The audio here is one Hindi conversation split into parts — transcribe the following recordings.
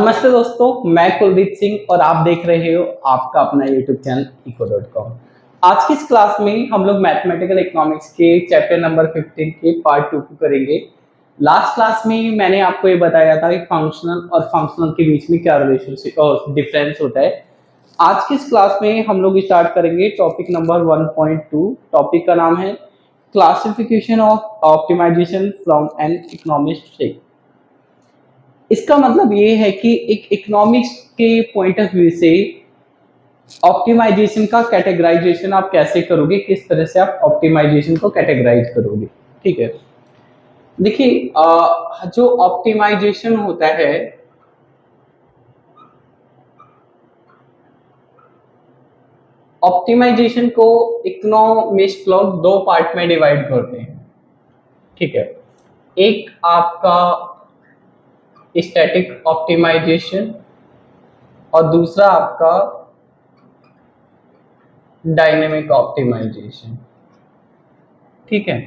नमस्ते दोस्तों, मैं कुलदीप सिंह और आप देख रहे हो आपका अपना यूट्यूब चैनल eco.com। आज की इस क्लास में हम लोग मैथमेटिकल इकोनॉमिक्स के चैप्टर नंबर 15 के पार्ट 2 को करेंगे। लास्ट क्लास में मैंने आपको ये बताया था कि फंक्शनल और फंक्शनल के बीच में क्या रिलेशनशिप और डिफरेंस होता है। आज की इस क्लास में हम लोग स्टार्ट करेंगे टॉपिक नंबर 1.2। टॉपिक का नाम है classification of optimisation from an economist. इसका मतलब ये है कि एक इकोनॉमिक्स के पॉइंट ऑफ व्यू से ऑप्टिमाइजेशन का कैटेगराइजेशन आप कैसे करोगे, किस तरह से आप ऑप्टिमाइजेशन को कैटेगराइज करोगे। ठीक है, देखिए जो ऑप्टिमाइजेशन होता है ऑप्टिमाइजेशन को इकोनॉमिस्ट लोग दो पार्ट में डिवाइड करते हैं। ठीक है, एक आपका स्टैटिक ऑप्टिमाइजेशन और दूसरा आपका डायनेमिक ऑप्टिमाइजेशन। ठीक है,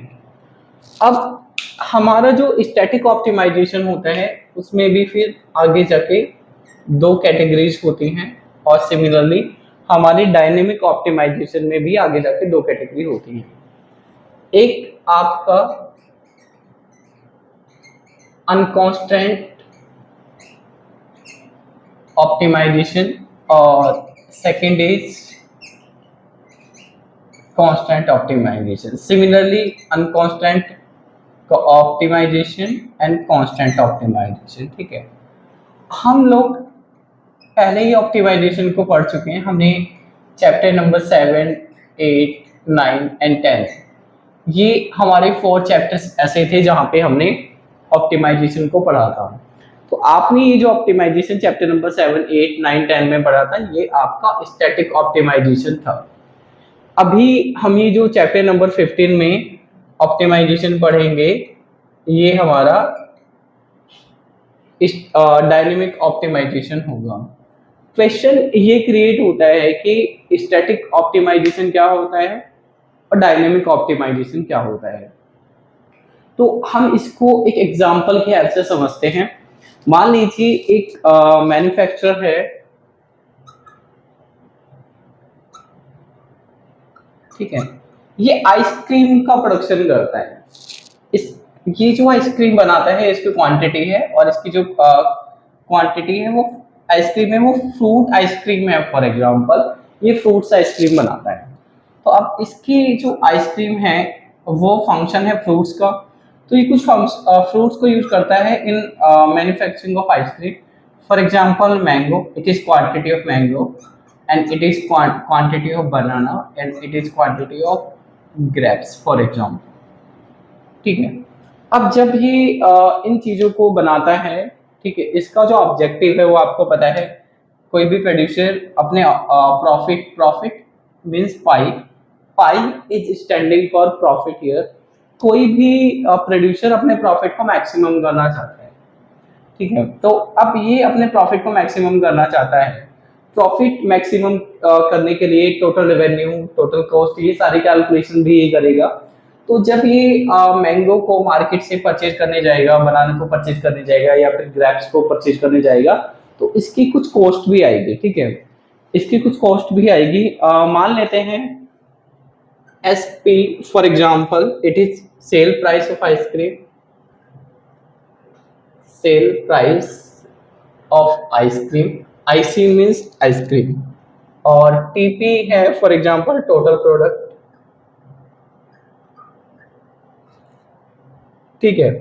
अब हमारा जो स्टैटिक ऑप्टिमाइजेशन होता है उसमें भी फिर आगे जाके दो कैटेगरीज होती हैं और सिमिलरली हमारी डायनेमिक ऑप्टिमाइजेशन में भी आगे जाके दो कैटेगरी होती हैं। एक आपका अनकॉन्स्टेंट ऑप्टिमाइजेशन और second is constrained optimization. Similarly unconstrained optimization and constrained optimization. ठीक है, हम लोग पहले ही ऑप्टिमाइजेशन को पढ़ चुके हैं। हमने चैप्टर नंबर 7, 8, 9 एंड 10 ये हमारे 4 चैप्टर्स ऐसे थे जहां पे हमने ऑप्टिमाइजेशन को पढ़ा था। तो आपने ये जो ऑप्टिमाइजेशन चैप्टर नंबर 7, 8, 9, 10 में पढ़ा था ये आपका स्टैटिक ऑप्टिमाइजेशन था। अभी हम ये जो चैप्टर नंबर 15 में ऑप्टिमाइजेशन पढ़ेंगे ये हमारा डायनेमिक ऑप्टिमाइजेशन होगा। क्वेश्चन ये क्रिएट होता है कि स्टैटिक ऑप्टिमाइजेशन क्या होता है और डायनेमिक ऑप्टिमाइजेशन क्या होता है। तो हम इसको एक एग्जांपल के हेल्प से समझते हैं। मान लीजिए एक मैन्युफैक्चरर है, ठीक है, ये आइसक्रीम का प्रोडक्शन करता है। ये जो आइसक्रीम बनाता है इसकी क्वांटिटी है और इसकी जो क्वांटिटी है वो आइसक्रीम है, वो फ्रूट आइसक्रीम है। फॉर एग्जांपल ये फ्रूट्स आइसक्रीम बनाता है। तो अब इसकी जो आइसक्रीम है वो फंक्शन है फ्रूट्स का। तो ये कुछ फ्रूट्स को यूज करता है in manufacturing of ice cream. For example mango, it is quantity of mango and it is quantity of banana and it is quantity of grapes for example। ठीक है, अब जब ये इन चीजों को बनाता है, ठीक है, इसका जो ऑब्जेक्टिव है वो आपको पता है। कोई भी प्रोड्यूसर अपने profit means pi is standing for profit here. कोई भी प्रोड्यूसर अपने प्रॉफिट को मैक्सिमम करना चाहता है। ठीक है, तो अब ये अपने प्रॉफिट को मैक्सिमम करना चाहता है। प्रॉफिट मैक्सिमम करने के लिए टोटल रेवेन्यू, टोटल कॉस्ट, ये सारी कैलकुलेशन भी ये करेगा। तो जब ये मैंगो को मार्केट से परचेज करने जाएगा, बनाना को परचेज करने जाएगा या फिर ग्रेप्स को परचेज करने जाएगा तो इसकी कुछ कॉस्ट भी आएगी। ठीक है, इसकी कुछ कॉस्ट भी आएगी। मान लेते हैं SP for example, it is sale price of ice cream, sale price of ice cream, IC means ice cream, और TP है फॉर एग्जांपल टोटल प्रोडक्ट। ठीक है,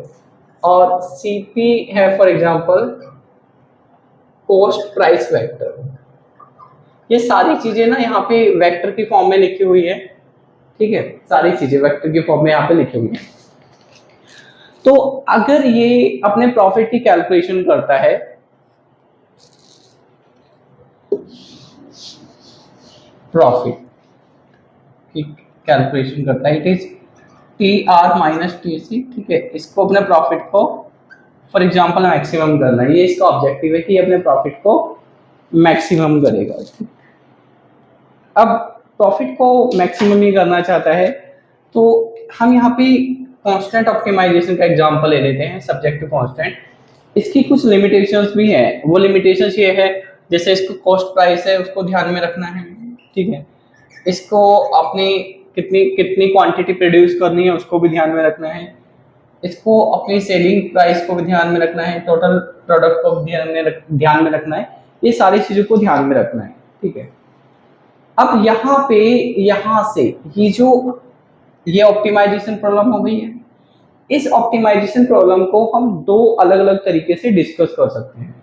और CP है for example cost price vector. ये सारी चीजें ना यहाँ पे वेक्टर की फॉर्म में लिखी हुई है। ठीक है, सारी चीजें वेक्टर की फॉर्म में यहाँ पे लिखी हुई है। तो अगर ये अपने प्रॉफिट की कैलकुलेशन करता है, प्रॉफिट की कैलकुलेशन करता है, it is TR minus TC। ठीक है, इसको अपने प्रॉफिट को फॉर एग्जांपल मैक्सिमम करना है। ये इसका ऑब्जेक्टिव है कि अपने प्रॉफिट को मैक्सिमम करेगा। अब प्रॉफिट को मैक्सिमम ही करना चाहता है तो हम यहाँ पे कांस्टेंट ऑप्टिमाइजेशन का एग्जांपल ले लेते हैं, सब्जेक्ट टू कांस्टेंट। इसकी कुछ लिमिटेशंस भी हैं। वो लिमिटेशंस ये है, जैसे इसको कॉस्ट प्राइस है उसको ध्यान में रखना है, ठीक है। इसको अपनी कितनी कितनी क्वांटिटी प्रोड्यूस करनी है उसको भी ध्यान में रखना है। इसको अपनी सेलिंग प्राइस को भी ध्यान में रखना है, टोटल प्रोडक्ट को भी ध्यान में रखना है। ये सारी चीजों को ध्यान में रखना है, ठीक है। अब यहाँ पे यहाँ से ये ऑप्टिमाइजेशन प्रॉब्लम हो गई है। इस ऑप्टिमाइजेशन प्रॉब्लम को हम दो अलग अलग तरीके से डिस्कस कर सकते हैं,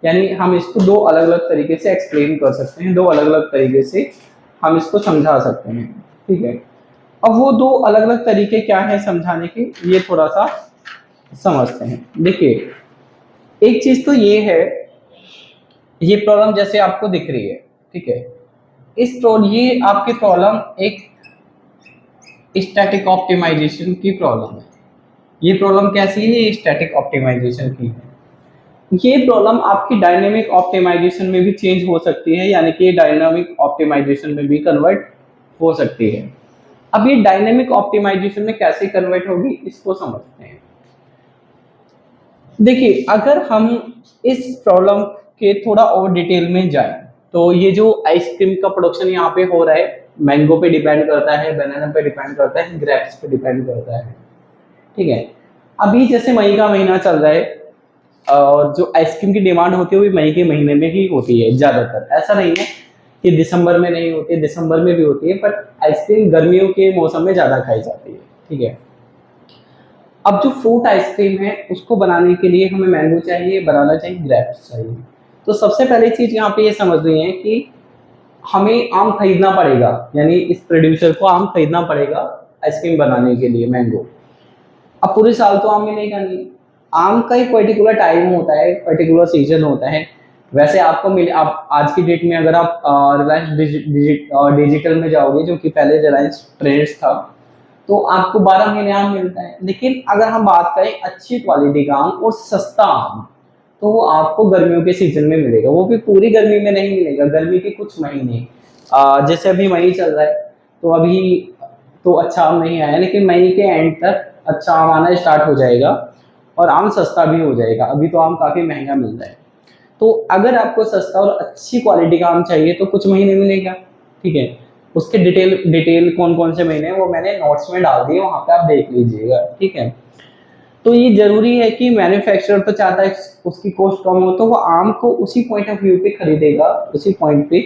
यानी हम इसको दो अलग अलग तरीके से एक्सप्लेन कर सकते हैं, दो अलग अलग तरीके से हम इसको समझा सकते हैं, ठीक है। अब वो दो अलग अलग तरीके क्या है समझाने के, ये थोड़ा सा समझते हैं। देखिए, एक चीज तो ये है, ये प्रॉब्लम जैसे आपको दिख रही है, ठीक है। ये आपकी प्रॉब्लम एक स्टैटिक ऑप्टिमाइजेशन की प्रॉब्लम है। ये प्रॉब्लम कैसी है? ये स्टैटिक ऑप्टिमाइजेशन की है। ये प्रॉब्लम आपकी डायनेमिक ऑप्टिमाइजेशन में भी चेंज हो सकती है, यानी कि डायनामिक ऑप्टिमाइजेशन में भी कन्वर्ट हो सकती है। अब ये डायनेमिक ऑप्टिमाइजेशन में कैसे कन्वर्ट होगी इसको समझते हैं। देखिए, अगर हम इस प्रॉब्लम के थोड़ा और डिटेल में जाएं, तो ये जो आइसक्रीम का प्रोडक्शन यहाँ पे हो रहा है, मैंगो पे डिपेंड करता है, बनाना पे डिपेंड करता है, ग्रेप्स पे डिपेंड करता है, ठीक है। अभी जैसे मई का महीना चल रहा है, और जो आइसक्रीम की डिमांड होती है वो मई के महीने में ही होती है ज्यादातर। ऐसा नहीं है कि दिसंबर में नहीं होती है, दिसंबर में भी होती है, पर आइसक्रीम गर्मियों के मौसम में ज्यादा खाई जाती है, ठीक है। अब जो फ्रूट आइसक्रीम है उसको बनाने के लिए हमें मैंगो चाहिए, बनाना चाहिए, ग्रेप्स चाहिए। तो सबसे पहली चीज यहाँ पे ये समझनी है कि हमें आम खरीदना पड़ेगा, यानी इस प्रोड्यूसर को आम खरीदना पड़ेगा आइसक्रीम बनाने के लिए, मैंगो। अब पूरे साल तो आम मिलेगा नहीं, आम का एक पर्टिकुलर टाइम होता है, पर्टिकुलर सीजन होता है। वैसे आपको मिले, आप आज की डेट में अगर आप रिलायंस डिजिटल में जाओगे, जो कि पहले रिलायंस ट्रेंड्स था, तो आपको 12 महीने आम मिलता है। लेकिन अगर हम बात करें अच्छी क्वालिटी का आम और सस्ता आम, तो वो आपको गर्मियों के सीजन में मिलेगा। वो भी पूरी गर्मी में नहीं मिलेगा, गर्मी के कुछ महीने, जैसे अभी मई चल रहा है, तो अभी तो अच्छा आम नहीं आया, लेकिन मई के एंड तक अच्छा आम आना स्टार्ट हो जाएगा और आम सस्ता भी हो जाएगा। अभी तो आम काफी महंगा मिल रहा है। तो अगर आपको सस्ता और अच्छी क्वालिटी का आम चाहिए तो कुछ महीने मिलेगा, ठीक है। उसके डिटेल कौन कौन से महीने हैं वो मैंने नोट्स में डाल दिए, वहां पे आप देख लीजिएगा, ठीक है। तो ये जरूरी है कि मैन्युफैक्चरर तो चाहता है उसकी कॉस्ट कम हो, तो वो आम को उसी पॉइंट ऑफ व्यू पे खरीदेगा, उसी पॉइंट पे,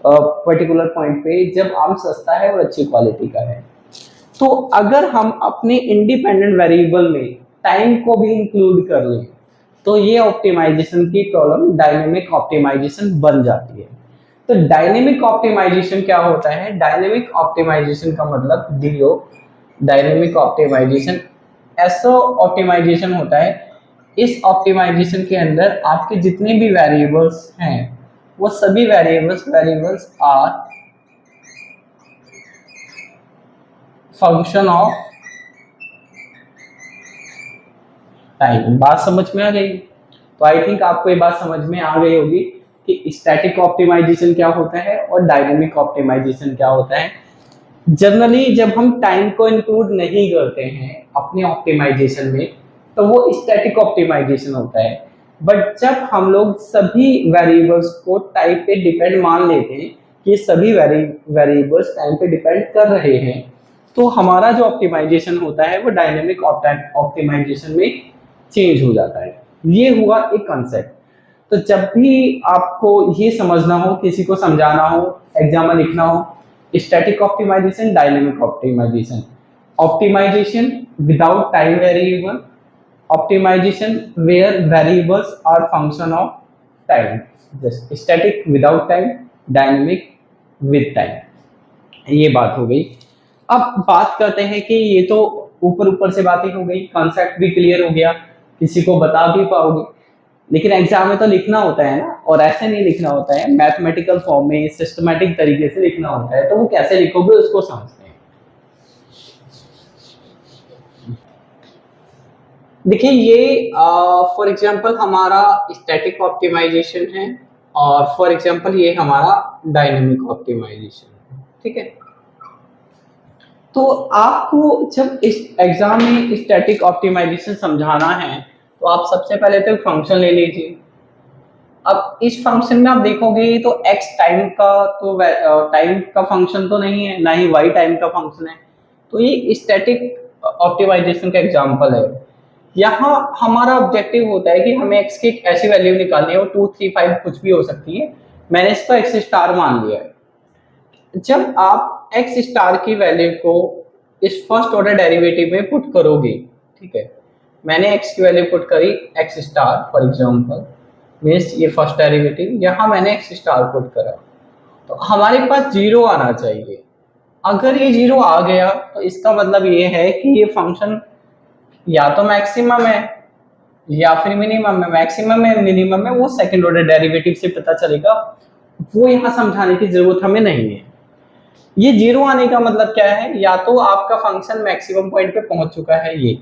पर्टिकुलर पॉइंट पे, जब आम सस्ता है और अच्छी क्वालिटी का है। तो अगर हम अपने इंडिपेंडेंट वेरिएबल में टाइम को भी इंक्लूड कर लें, तो ये ऑप्टिमाइजेशन की प्रॉब्लम डायनेमिक ऑप्टिमाइजेशन बन जाती है। तो डायनेमिक ऑप्टिमाइजेशन क्या होता है? डायनेमिक ऑप्टिमाइजेशन का मतलब डीओ, डायनेमिक ऑप्टिमाइजेशन ऐसा ऑप्टिमाइजेशन होता है, इस ऑप्टिमाइजेशन के अंदर आपके जितने भी वेरिएबल्स हैं वो सभी variables are function of time. बात समझ में आ गई? तो आई थिंक आपको ये बात समझ में आ गई होगी कि स्टैटिक ऑप्टिमाइजेशन क्या होता है और डायनेमिक ऑप्टिमाइजेशन क्या होता है। जनरली जब हम टाइम को इंक्लूड नहीं करते हैं अपने ऑप्टिमाइजेशन में, तो वो स्टैटिक ऑप्टिमाइजेशन होता है। बट जब हम लोग सभी वेरिएबल्स को टाइम पे डिपेंड मान लेते हैं कि सभी वेरिएबल्स टाइम पे डिपेंड कर रहे हैं, तो हमारा जो ऑप्टिमाइजेशन होता है वो डायनेमिक ऑप्टिमाइजेशन में चेंज हो जाता है। ये हुआ एक कंसेप्ट। तो जब भी आपको ये समझना हो, किसी को समझाना हो, एग्जाम में लिखना हो, static optimisation, dynamic optimisation, optimisation without time variable, optimisation where variables are function of time, just static without time, dynamic with time. ये बात हो गई। अब बात करते हैं कि ये तो ऊपर ऊपर से बातें हो गई, कॉन्सेप्ट भी क्लियर हो गया, किसी को बता भी पाओगे, लेकिन एग्जाम में तो लिखना होता है ना, और ऐसे नहीं लिखना होता है, मैथमेटिकल फॉर्म में सिस्टमैटिक तरीके से लिखना होता है। तो वो कैसे लिखोगे उसको समझते हैं। देखिए, ये फॉर एग्जांपल हमारा स्टैटिक ऑप्टिमाइजेशन है, और फॉर एग्जांपल ये हमारा डायनेमिक ऑप्टिमाइजेशन है, ठीक है। तो आपको जब इस एग्जाम में स्टैटिक ऑप्टिमाइजेशन समझाना है, तो आप सबसे पहले तो एक फंक्शन ले लीजिए। अब इस फंक्शन में आप देखोगे तो x टाइम का तो टाइम का फंक्शन तो नहीं है, ना ही y टाइम का फंक्शन है, तो ये स्टैटिक ऑप्टिमाइजेशन का एग्जांपल है। यहाँ हमारा ऑब्जेक्टिव होता है कि हमें x की एक ऐसी वैल्यू निकालनी है, वो 2, 3, 5 कुछ भी हो सकती है। मैंने इसको x स्टार मान लिया है। जब आप x स्टार की वैल्यू को इस फर्स्ट ऑर्डर डेरिवेटिव में पुट करोगे, ठीक है, मैंने x की वैल्यू पुट करी x star for example, means ये फर्स्ट डेरिवेटिव, यहाँ मैंने x स्टार पुट करा, तो हमारे पास जीरो आना चाहिए। अगर ये जीरो आ गया तो इसका मतलब ये है कि ये फंक्शन या तो मैक्सिमम है या फिर मिनिमम है। मैक्सिमम है मिनिमम है वो सेकंड ऑर्डर डेरिवेटिव से पता चलेगा, वो यहाँ समझाने की जरूरत हमें नहीं है। ये जीरो आने का मतलब क्या है, या तो आपका फंक्शन मैक्सिमम पॉइंट पे पहुंच चुका है ये,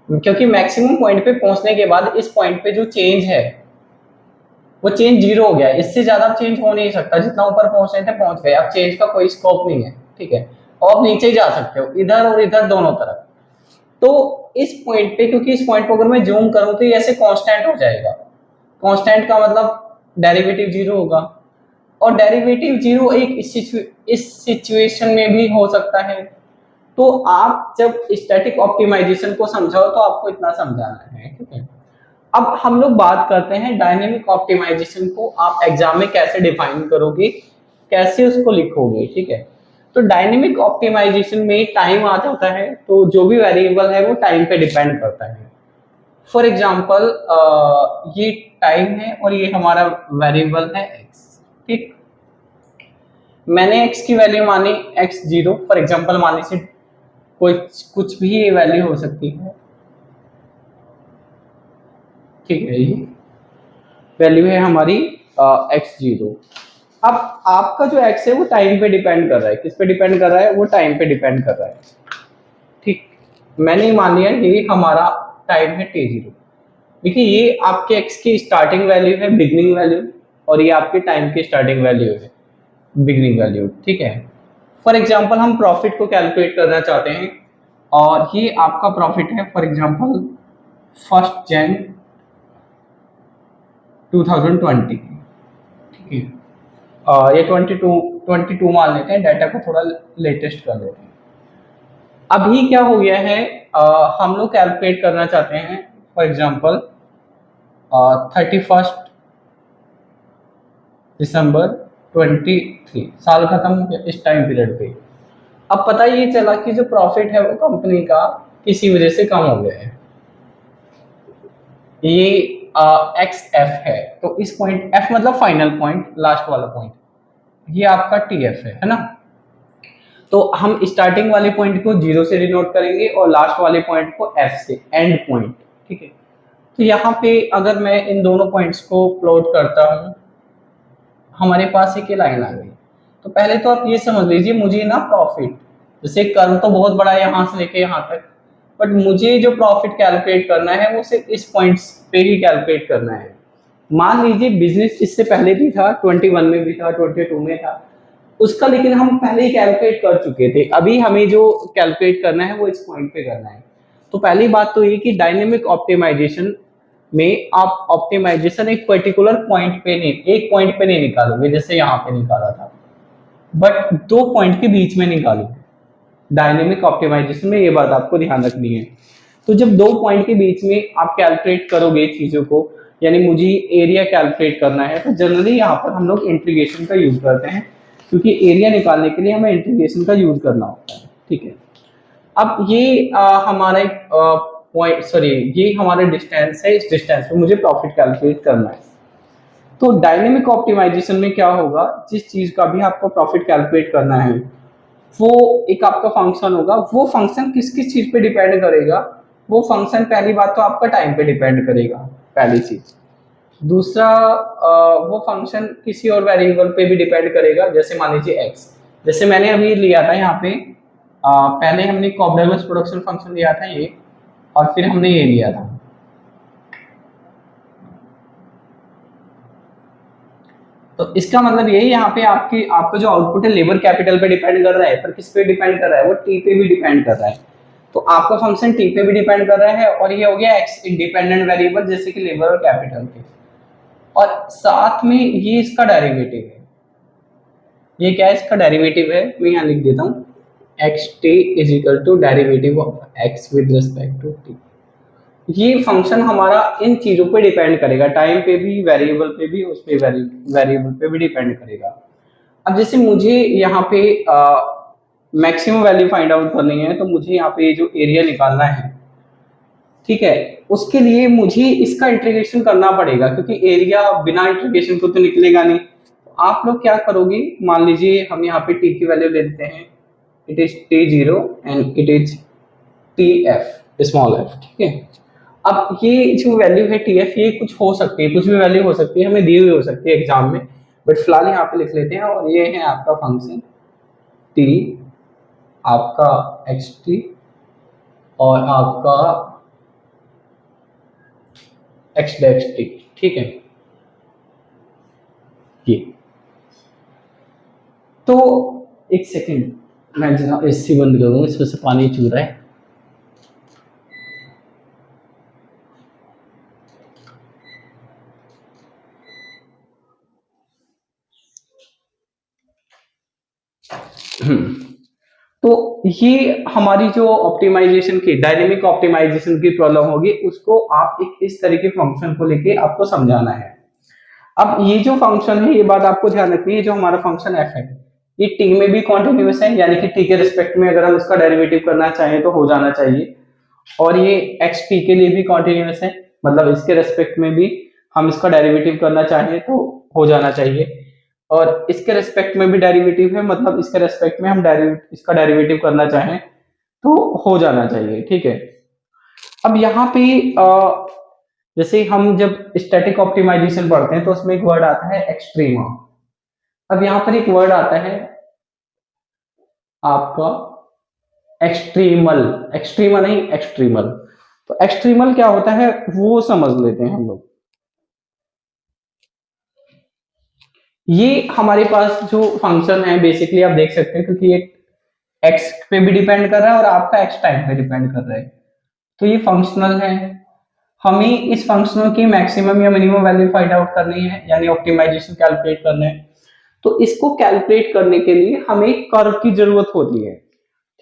क्योंकि मैक्सिमम पॉइंट पे पहुंचने के बाद इस पॉइंट पे जो चेंज है वो चेंज जीरो हो गया, इससे ज्यादा चेंज हो नहीं सकता। जितना ऊपर पहुंच रहे थे पहुंच गए, अब चेंज का कोई स्कोप नहीं है, ठीक है। और आप नीचे जा सकते हो, इधर और इधर दोनों तरफ। तो इस पॉइंट पे, क्योंकि इस पॉइंट पे अगर मैं जूम करूं तो ये ऐसे कांस्टेंट हो जाएगा। कांस्टेंट का मतलब डेरिवेटिव जीरो होगा, और डेरिवेटिव जीरो एक इस सिचुएशन में भी हो सकता है। तो आप जब स्टैटिक ऑप्टिमाइजेशन को समझाओ तो आपको इतना समझाना है, ठीक है। अब हम लोग बात करते हैं डायनेमिक ऑप्टिमाइजेशन को आप एग्जाम में कैसे डिफाइन करोगे, कैसे उसको लिखोगे, ठीक है। तो डायनेमिक ऑप्टिमाइजेशन में टाइम आ जाता है, तो जो भी वेरिएबल है वो टाइम पे डिपेंड करता है। फॉर एग्जाम्पल ये टाइम है और ये हमारा वेरिएबल है एक्स, ठीक। मैंने एक्स की वैल्यू मानी एक्स जीरो, फॉर एग्जाम्पल मान लीजिए कोई कुछ भी ये वैल्यू हो सकती है, ठीक है। ये वैल्यू है हमारी एक्स जीरो। अब आपका जो एक्स है वो टाइम पे डिपेंड कर रहा है, किस पे डिपेंड कर रहा है, वो टाइम पे डिपेंड कर रहा है, ठीक। मैंने मान लिया ये हमारा टाइम है टी जीरो। देखिए ये आपके एक्स की स्टार्टिंग वैल्यू है, बिगनिंग वैल्यू, और ये आपके टाइम की स्टार्टिंग वैल्यू है, बिगनिंग वैल्यू, ठीक है। फॉर एग्जाम्पल हम प्रॉफिट को कैलकुलेट करना चाहते हैं, और ये आपका प्रॉफिट है फॉर एग्जाम्पल 1 जन 2020, ठीक है। ये 22 मान लेते हैं, डाटा को थोड़ा लेटेस्ट कर लेते हैं। अभी क्या हो गया है, हम लोग कैलकुलेट करना चाहते हैं फॉर एग्जाम्पल 31 दिसंबर 23, साल खत्म हो गया इस टाइम पीरियड पे। अब पता ये चला कि जो प्रॉफिट है वो कंपनी का किसी वजह से कम हो गया है, ये एक्स एफ है। तो इस पॉइंट एफ मतलब फाइनल पॉइंट, लास्ट वाला पॉइंट, ये आपका टी एफ है ना। तो हम स्टार्टिंग वाले पॉइंट को जीरो से डिनोट करेंगे और लास्ट वाले पॉइंट को एफ से, एंड पॉइंट, ठीक है। तो यहाँ पे अगर मैं इन दोनों पॉइंट्स को प्लॉट करता हूँ, हमारे पास एक लाइन आ गई। तो पहले तो आप ये समझ लीजिए, मुझे ना प्रॉफिट, जैसे कर्व तो बहुत बड़ा है यहाँ से लेके यहाँ तक, बट मुझे जो प्रॉफिट कैलकुलेट करना है वो सिर्फ इस पॉइंट्स पे ही कैलकुलेट करना है। मान लीजिए बिजनेस इससे पहले भी था, 21 में भी था, 22 में था उसका, लेकिन हम पहले ही कैलकुलेट कर चुके थे। अभी हमें जो कैलकुलेट करना है वो इस पॉइंट पे करना है। तो पहली बात तो ये कि डायनेमिक ऑप्टिमाइजेशन में आप ऑप्टिमाइजेशन एक पर्टिकुलर पॉइंट पे नहीं, एक पॉइंट पे नहीं निकालोगे जैसे यहाँ पे निकाला था, बट दो पॉइंट के बीच में निकालोगे। डायनेमिक ऑप्टिमाइजेशन में ये बात आपको ध्यान रखनी है। तो जब दो पॉइंट के बीच में आप कैलकुलेट करोगे चीजों को, यानी मुझे एरिया कैलकुलेट करना है, तो जनरली यहाँ पर हम लोग इंटीग्रेशन का यूज करते हैं, क्योंकि एरिया निकालने के लिए हमें इंटीग्रेशन का यूज करना होता है, ठीक है। अब ये हमारा एक पॉइंट, सॉरी ये हमारा डिस्टेंस है, इस डिस्टेंस पे मुझे प्रॉफिट कैलकुलेट करना है। तो डायनेमिक ऑप्टिमाइजेशन में क्या होगा, जिस चीज का भी आपको प्रॉफिट कैलकुलेट करना है वो एक आपका फंक्शन होगा। वो फंक्शन किस किस चीज पे डिपेंड करेगा, वो फंक्शन पहली बात तो आपका टाइम पे डिपेंड करेगा, पहली चीज। दूसरा वो फंक्शन किसी और वेरिएबल पे भी डिपेंड करेगा, जैसे मान लीजिए एक्स, जैसे मैंने अभी लिया था यहाँ पे पहले हमने कॉबलेवस प्रोडक्शन फंक्शन लिया था ये, और फिर हमने ये लिया था। तो इसका मतलब यही यहाँ पे आपकी आपका जो आउटपुट है लेबर कैपिटल पे डिपेंड कर रहा है, पर किस पे डिपेंड कर रहा है, वो टी पे भी डिपेंड कर रहा है। तो आपका फंक्शन टी पे भी डिपेंड कर रहा है, और ये हो गया एक्स इंडिपेंडेंट वेरिएबल जैसे कि लेबर और कैपिटल के, और साथ में ये इसका डेरिवेटिव है। ये क्या है, इसका डेरिवेटिव है, मैं यहाँ लिख देता हूँ, x t is equal to derivative of x with respect to t. ये फंक्शन हमारा इन चीजों पे डिपेंड करेगा, टाइम पे भी, वेरिएबल पे भी, उस पे वेरिएबल पे भी डिपेंड करेगा। अब जैसे मुझे यहाँ पे मैक्सिमम वैल्यू फाइंड आउट करनी है, तो मुझे यहाँ पे जो एरिया निकालना है, ठीक है, उसके लिए मुझे इसका इंटीग्रेशन करना पड़ेगा, क्योंकि एरिया बिना इंटीग्रेशन को तो निकलेगा नहीं। तो आप लोग क्या करोगे, मान लीजिए हम यहाँ पे टी की वैल्यू ले लेते हैं, it is T0 and it is TF small f, ठीक है। अब ये जो वैल्यू है TF, ये कुछ हो सकती है, कुछ भी वैल्यू हो सकती है, हमें दी हुई हो सकती है एग्जाम में, बट फिलहाल यहाँ पे लिख लेते हैं। और ये है आपका फंक्शन T, आपका xt, और आपका x डैश t, ठीक है। ये तो एक सेकंड, मैं जरा एसी बंद करूँ, इसमें से पानी चू रहा है। तो ये हमारी जो ऑप्टिमाइजेशन की, डायनेमिक ऑप्टिमाइजेशन की प्रॉब्लम होगी, उसको आप एक इस तरह के फंक्शन को लेके आपको समझाना है। अब ये जो फंक्शन है, ये बात आपको ध्यान रखनी है, जो हमारा फंक्शन f है, ये t में भी कॉन्टिन्यूस है, यानी कि t के रिस्पेक्ट में अगर हम इसका डेरिवेटिव करना चाहें तो हो जाना चाहिए, और ये x t के लिए भी कॉन्टिन्यूस है, मतलब इसके रेस्पेक्ट में भी हम इसका डेरिवेटिव करना चाहें तो हो जाना चाहिए, और इसके रेस्पेक्ट में भी डेरिवेटिव है, मतलब इसके रेस्पेक्ट में हम इसका डेरिवेटिव करना चाहें तो हो जाना चाहिए, ठीक है। अब यहाँ पे जैसे हम जब स्टैटिक ऑप्टिमाइजेशन पढ़ते हैं तो उसमें एक वर्ड आता है एक्सट्रीमा। अब यहाँ पर एक वर्ड आता है आपका एक्सट्रीमल, एक्सट्रीमा नहीं एक्सट्रीमल। तो एक्सट्रीमल क्या होता है वो समझ लेते हैं हम लोग। ये हमारे पास जो फंक्शन है बेसिकली आप देख सकते हैं, क्योंकि ये x पे भी डिपेंड कर रहा है और आपका x टाइम पे डिपेंड कर रहा है, तो ये फंक्शनल है। हमें इस फंक्शनल की मैक्सिमम या मिनिमम वैल्यू फाइंड आउट करनी है, यानी ऑप्टिमाइजेशन कैलकुलेट करना है। तो इसको कैलकुलेट करने के लिए हमें कर्व की जरूरत होती है,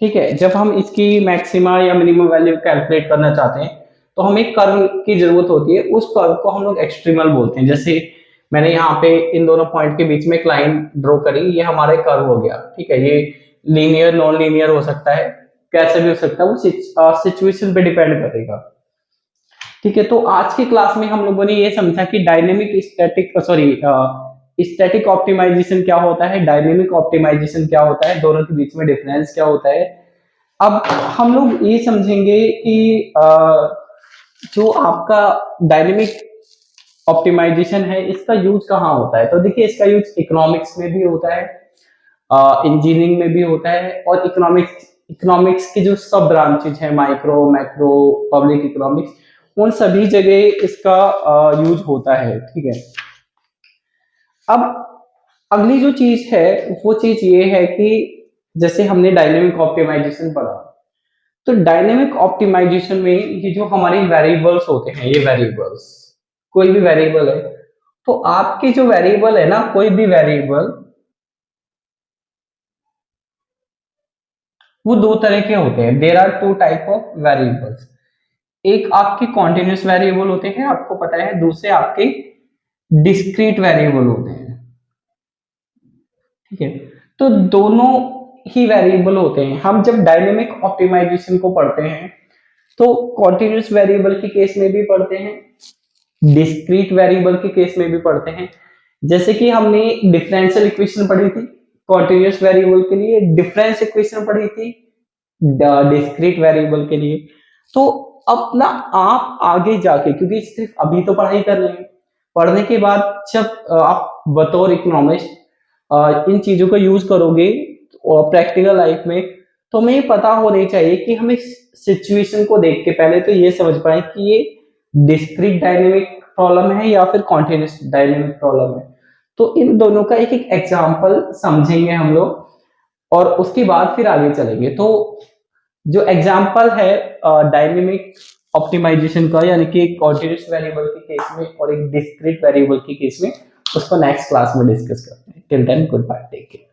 ठीक है। जब हम इसकी मैक्सिमा या मिनिमम वैल्यू कैलकुलेट करना चाहते हैं तो हमें कर्व की जरूरत होती है, उस कर्व को हम लोग एक्सट्रीमल बोलते हैं। जैसे मैंने यहाँ पे इन दोनों पॉइंट के बीच में एक लाइन ड्रॉ करी, ये हमारा कर्व हो गया, ठीक है। ये लीनियर नॉन लीनियर हो सकता है, कैसे भी हो सकता है, वो सिचुएशन पे डिपेंड करेगा, ठीक है। तो आज की क्लास में हम लोगों ने ये समझा कि डायनेमिक स्टैटिक ऑप्टिमाइजेशन क्या होता है, डायनेमिक ऑप्टिमाइजेशन क्या होता है, दोनों के बीच में डिफरेंस क्या होता है। अब हम लोग ये समझेंगे कि जो आपका डायनेमिक ऑप्टिमाइजेशन है इसका यूज कहाँ होता है। तो देखिए, इसका यूज इकोनॉमिक्स में भी होता है, इंजीनियरिंग में भी होता है, और इकोनॉमिक्स की जो सब ब्रांचेज है, माइक्रो, मैक्रो, पब्लिक इकोनॉमिक्स, उन सभी जगह इसका यूज होता है, ठीक है। अब अगली जो चीज है वो चीज ये है कि जैसे हमने डायनेमिक ऑप्टिमाइजेशन पढ़ा, तो डायनेमिक ऑप्टिमाइजेशन में ये जो हमारे वेरिएबल्स होते हैं, ये वेरिएबल्स, कोई भी वेरिएबल है, तो आपके जो वेरिएबल है ना, कोई भी वेरिएबल, वो दो तरह के होते हैं। There are two type of variables. एक आपके कॉन्टिन्यूस वेरिएबल होते हैं, आपको पता है, दूसरे आपके डिस्क्रीट वेरिएबल होते हैं, ठीक है। तो दोनों ही वेरिएबल होते हैं। हम जब डायनेमिक ऑप्टिमाइजेशन को पढ़ते हैं तो कॉन्टिन्यूस वेरिएबल के केस में भी पढ़ते हैं, डिस्क्रीट वेरिएबल के केस में भी पढ़ते हैं। जैसे कि हमने डिफरेंशियल इक्वेशन पढ़ी थी कॉन्टिन्यूस वेरिएबल के लिए, डिफरेंस इक्वेशन पढ़ी थी डिस्क्रीट वेरिएबल के लिए। तो अपना आप आगे जाके, क्योंकि सिर्फ अभी तो पढ़ाई कर रहे हैं, पढ़ने के बाद जब आप बतौर इकोनॉमिस्ट इन चीजों को यूज करोगे प्रैक्टिकल लाइफ में, तो हमें ये पता होनी चाहिए कि हमें सिचुएशन को देख के पहले तो ये समझ पाए कि ये डिस्क्रीट डायनेमिक प्रॉब्लम है या फिर कॉन्टिन्यूस डायनेमिक प्रॉब्लम है। तो इन दोनों का एक एक एग्जाम्पल समझेंगे हम लोग, और उसके बाद फिर आगे चलेंगे। तो जो एग्जाम्पल है डायनेमिक ऑप्टिमाइजेशन का, यानी कि एक कॉन्टिन्यूस वेरिएबल के केस में और एक डिस्क्रीट वेरिएबल के केस में, उसको नेक्स्ट क्लास में डिस्कस करते हैं। Till then goodbye, take care.